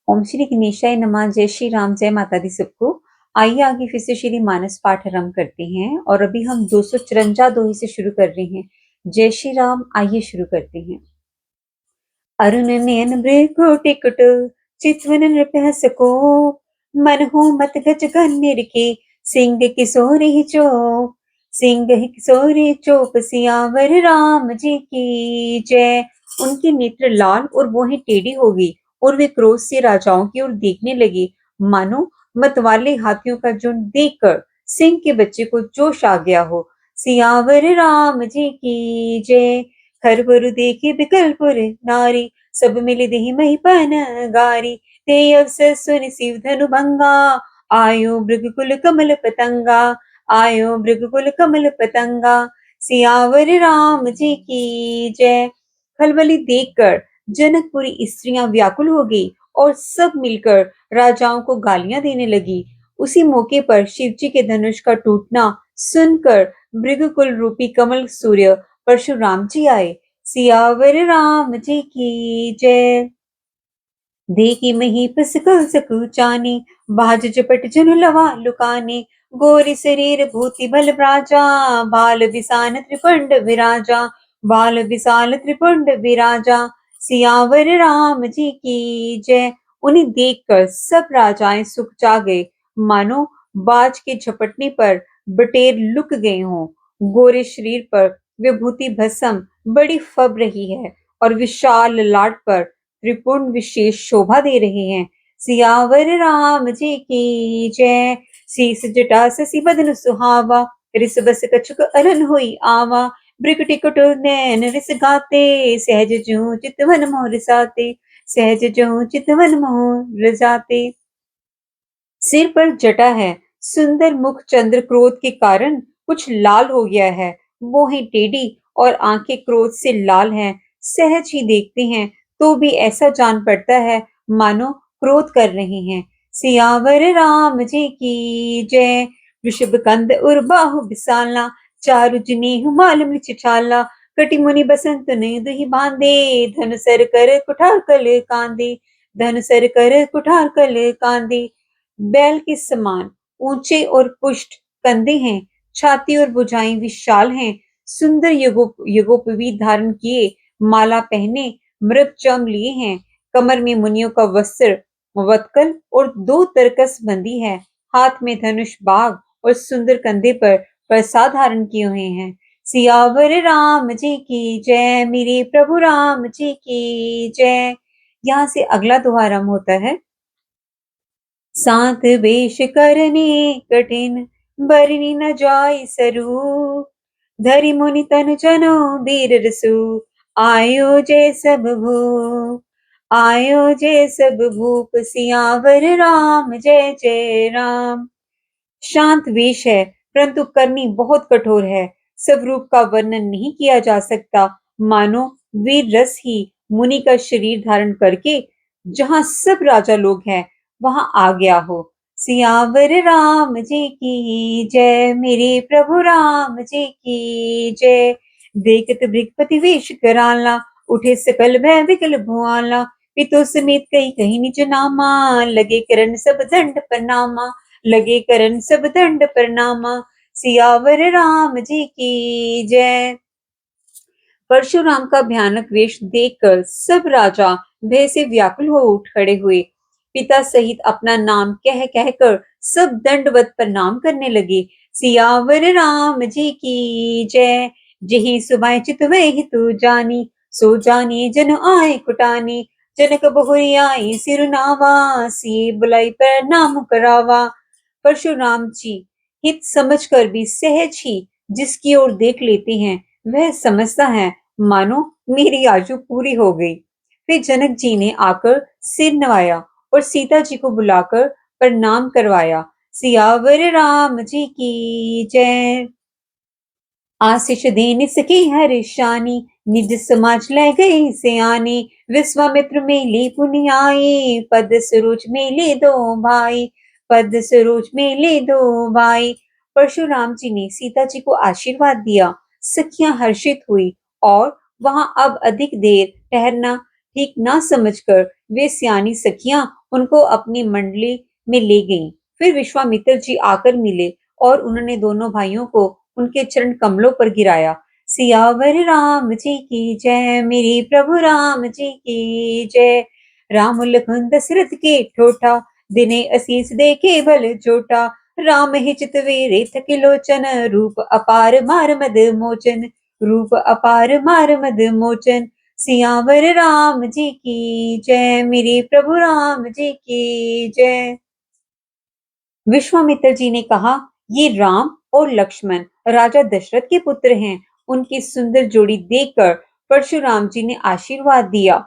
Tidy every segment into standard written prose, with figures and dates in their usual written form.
ओम श्री गणेशाय नमः। जय श्री राम, जय माता दी सबको। आइए आगे फिर से श्री मानस पाठ आरंभ करते हैं और अभी हम 254 दोहे से शुरू कर रहे हैं। जय श्री राम। आइए शुरू करते हैं। अरुण नयन मृगकोटिकुट चितवन नृपहस को मन हो मत गज गन्निर के सिंह किशोरी चोप सिंह किशोरी चोप सियावर राम जी की जय। उनके नेत्र लाल और भौहें टेढ़ी हो गई और वे क्रोध से राजाओं की ओर देखने लगे, मानो मतवाले हाथियों का झुंड देखकर सिंह के बच्चे को जोश आ गया हो। सियावर राम जी की जय। खरबरु देखे बिकलपुर नारी सब मिले देहि महिपन गारी ते अवसर सुनि शिव धनु भंगा आयो मृगकुल कमल पतंगा आयो मृगकुल कमल पतंगा। सियावर राम जी की जय। खलबली देखकर जनकपुरी स्त्रियां व्याकुल हो गई और सब मिलकर राजाओं को गालियां देने लगी। उसी मौके पर शिवजी के धनुष का टूटना सुनकर मृगकुल रूपी कमल सूर्य परशुराम जी आए। सियावर राम जी की जय। देखी मही सकल सकुचाने बाज जपट जनु लवा लुकाने गोरी शरीर भूति बल राजा बाल विसान त्रिपुंड विराजा बाल विशाल त्रिपुंड विराजा। सियावर राम जी की जय। उन्हें देखकर सब राजाएं सुख जा गए, मानो बाज के झपटने पर बटेर लुक गए हों। गोरे शरीर पर विभूति भस्म बड़ी फब रही है और विशाल ललाट पर त्रिपुंड विशेष शोभा दे रहे हैं। सियावर राम जी की जय। शीस जटा शशि बदन सुहावा रिस बस कछुक अरन होई आवा ब्रिकटि कुटुर नैन रिस गाते सहज जूं चितवन मोर रिसाते सहज जूं चितवन मोर रिसाते। सिर पर जटा है, सुंदर मुख चंद्र क्रोध के कारण कुछ लाल हो गया है, भौहें टेढ़ी और आंखें क्रोध से लाल हैं। सहज ही देखते हैं तो भी ऐसा जान पड़ता है मानो क्रोध कर रहे हैं। सियावर राम जी की जय। ऋषभ कंद और बाहु बिसाला चारु जनेऊ माल मृच छाला कटि मुनि बसंत ने दुहि बांधे धनु सर कर कुठार कल कांदे धनु सर कर कुठार कल कांदे। बैल के समान ऊंचे और पुष्ट कंधे हैं, छाती और भुजाएं विशाल हैं, सुंदर यगोपवीत धारण किए, माला पहने, मृगचर्म लिए हैं, कमर में मुनियों का वस्त्र वत्कल और 2 तरकस बंदी है, हाथ में धनुष बाग और सुंदर कंधे पर प्रसाद धारण किए हुए हैं। सियावर राम जी की जय। मेरे प्रभु राम जी की जय। यहाँ से अगला दोहा आरंभ होता है। सात वेश करने कठिन बरनी न जाय सरू धरि मुनि तनु जनो वीर रसु आयो जय सब भूप आयो जय सब भूप सियावर राम जय जय राम। शांत वेश है परंतु करनी बहुत कठोर है, स्वरूप का वर्णन नहीं किया जा सकता, मानो वीर रस ही मुनि का शरीर धारण करके जहां सब राजा लोग हैं वहां आ गया हो। सियावर राम जी की जय। मेरे प्रभु राम जी की जय। देखत भृगपति वेश कराला उठे सकल भय विकल भुआला पितु समेत कई कहीं निज नामा लगे करण सब दंड प्रणामा लगे करन सब दंड प्रणामा। सियावर राम जी की जय। परशुराम का भयानक वेश देखकर सब राजा भय से व्याकुल हो उठ खड़े हुए। पिता सहित अपना नाम कह कहकर सब दंडवत प्रणाम करने लगे। सियावर राम जी की जय। जही सुबाय चित वही तू जानी सो जानी जन आए कुटानी जनक बहुरी आई सिरुनावा सी बुलाई प्रणाम करावा। परशुराम जी हित समझकर भी सहज ही जिसकी ओर देख लेते हैं वह समझता है मानो मेरी आयु पूरी हो गई। फिर जनक जी ने आकर सिर नवाया और सीता जी को बुलाकर प्रणाम करवाया। सियावर राम जी की जय। आशीष देने सके हर शानी निज समाज ले गए सियाने विश्वामित्र मेले पुनि आए पद सरोज मेले दो भाई पद सरोज मेले दो भाई। परशुराम जी ने सीता जी को आशीर्वाद दिया, सखियां हर्षित हुई और वहां अब अधिक देर ठहरना ठीक ना समझकर वे सियानी सखियां उनको अपनी मंडली में ले गईं। फिर विश्वामित्र जी आकर मिले और उन्होंने दोनों भाइयों को उनके चरण कमलों पर गिराया। सियावर राम जी की जय, मेरी प्रभु राम जी की जय। राम लखन दशरथ के ठोठा, दिने असीस देखे बल जोटा। राम ही चितवेरे थके लोचन, रूप अपार मार मद मोचन। रूप अपार मार मद मोचन। सियावर राम जी की जय, मेरे प्रभु राम जी की जय। विश्वामित्र जी ने कहा, ये राम और लक्ष्मण राजा दशरथ के पुत्र हैं। उनकी सुंदर जोड़ी देखकर परशुराम जी ने आशीर्वाद दिया।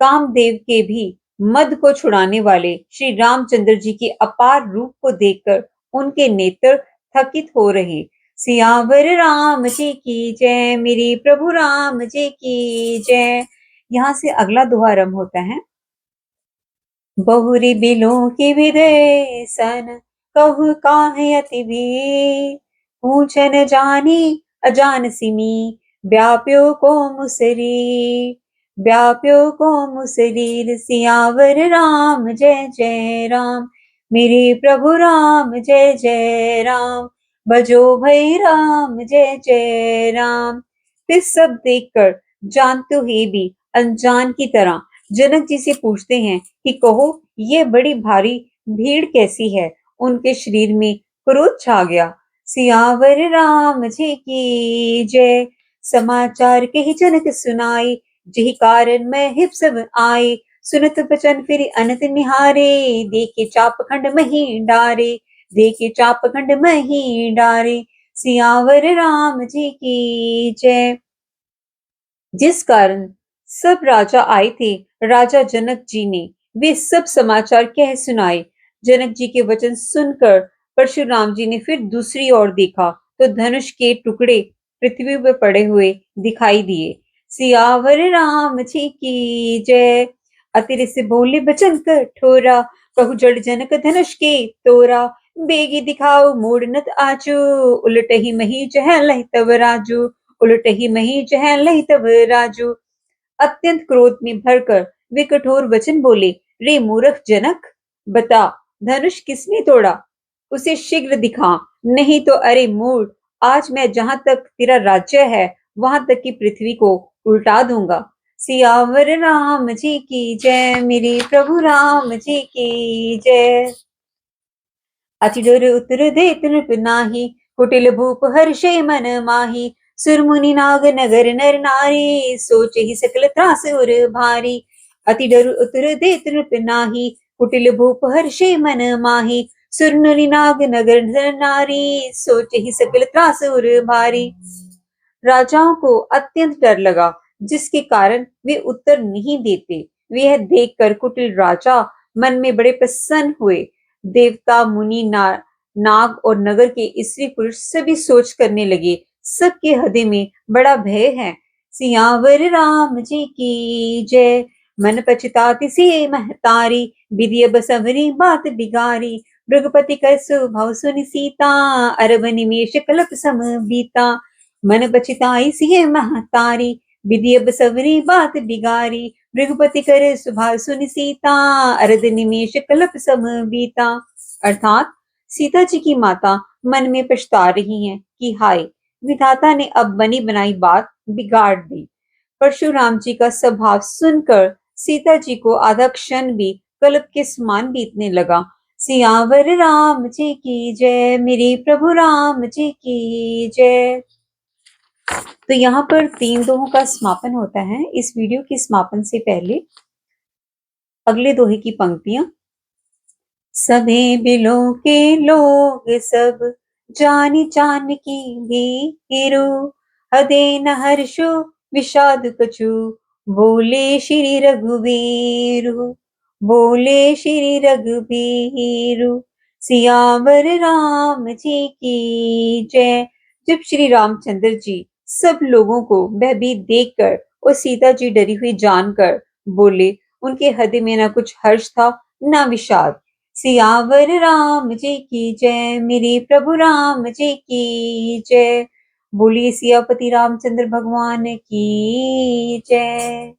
कामदेव के भी मद को छुड़ाने वाले श्री रामचंद्र जी के अपार रूप को देखकर उनके नेत्र थकित हो रहे। सियावर राम जी की जय, मेरे प्रभु राम जी की जय। यहाँ से अगला दोहा आरंभ होता है। बहुरी बिलों की विदे सन, कहु काहे अति वीर। पूछन जानी अजान सिमी, व्याप्यो को मुसरी। व्याप्यो को मुसरीर। सियावर राम जय जय राम, मेरे प्रभु राम जय जय राम। भजो भई राम जय जय राम। फिर सब देखकर जानते हुए भी अनजान की तरह जनक जी से पूछते हैं कि कहो, ये बड़ी भारी भीड़ कैसी है। उनके शरीर में क्रोध छा गया। सियावर राम जी की जय। समाचार के ही जनक सुनाए, जेहि कारण मैं हिप सब आए। सुनत बचन फिर अनत निहारे, देखे चापखंड मही डारे। देखे चापखंड मही डारे। सियावर राम जी की जय। जिस कारण सब राजा आए थे, राजा जनक जी ने वे सब समाचार कह सुनाए। जनक जी के वचन सुनकर परशुराम जी ने फिर दूसरी ओर देखा तो धनुष के टुकड़े पृथ्वी पर पड़े हुए दिखाई दिए। सियावर राम जी की जय। अतिर से बोले बचन कठोरा, कहु जड़ जनक धनुष के तोरा। बेगी दिखाओ मूढ़नत आचू, उलट ही मही जह लह तब राजू। उलट ही मही जह लही तब राजू। अत्यंत क्रोध में भरकर वे कठोर वचन बोले, रे मूर्ख जनक, बता धनुष किसने तोड़ा, उसे शीघ्र दिखा, नहीं तो अरे मूढ़, आज मैं जहां तक तेरा राज्य है वहां तक की पृथ्वी को उल्टा दूंगा। सियावर राम जी की जय, मेरे प्रभु राम जी की जय। अति डर उतर दे नृप नाही, कुटिल भूप हर्षे मन माही। सुर मुनि नाग नगर नर नारी, सोच ही सकल त्रास उर भारी। अति डर उतर दे नृप नाही, कुटिल भूप हर्षे मन माही। सुर मुनि नाग नगर नर नारी, सोच ही सकल त्रास उर भारी। राजाओं को अत्यंत डर लगा, जिसके कारण वे उत्तर नहीं देते। वे यह देखकर कुटिल राजा मन में बड़े प्रसन्न हुए। देवता मुनि नाग और नगर के स्त्री पुरुष सभी सोच करने लगे, सबके हृदय में बड़ा भय है। सियावर राम जी की जय। मन पछताती से महतारी, विधि बसवरी बात बिगारी। भृगपति कर सुभव सुनि सीता, अरब निमेष कलप सम बीता। मन पछताई सिए महतारी, विधि बसवरी बात बिगारी। भृगपति कर सुभा सुनि सीता, अरद निमेष कलप सम बीता। अर्थात सीता जी की माता मन में पछता रही हैं कि हाय, विधाता ने अब बनी बनाई बात बिगाड़ दी। परशुराम जी का स्वभाव सुनकर सीता जी को आधा क्षण भी कल्प के समान बीतने लगा। सियावर राम जी की जय, मेरे प्रभु राम जी की जय। तो यहाँ पर 3 दोहों का समापन होता है। इस वीडियो के समापन से पहले अगले दोहे की पंक्तियां। सबे बिलों के लोग सब, जानी चान की वीरु। हदे न हर्षो विषाद कछु, बोले श्री रघुवीरु। बोले श्री रघुवीरु। सियावर राम जी की जय। जब श्री रामचंद्र जी सब लोगों को भयभीत देखकर और सीता जी डरी हुई जानकर बोले, उनके हृदय में न कुछ हर्ष था न विषाद। सियावर राम जी की जय, मेरे प्रभु राम जी की जय। बोलिए सियापति रामचंद्र भगवान की जय।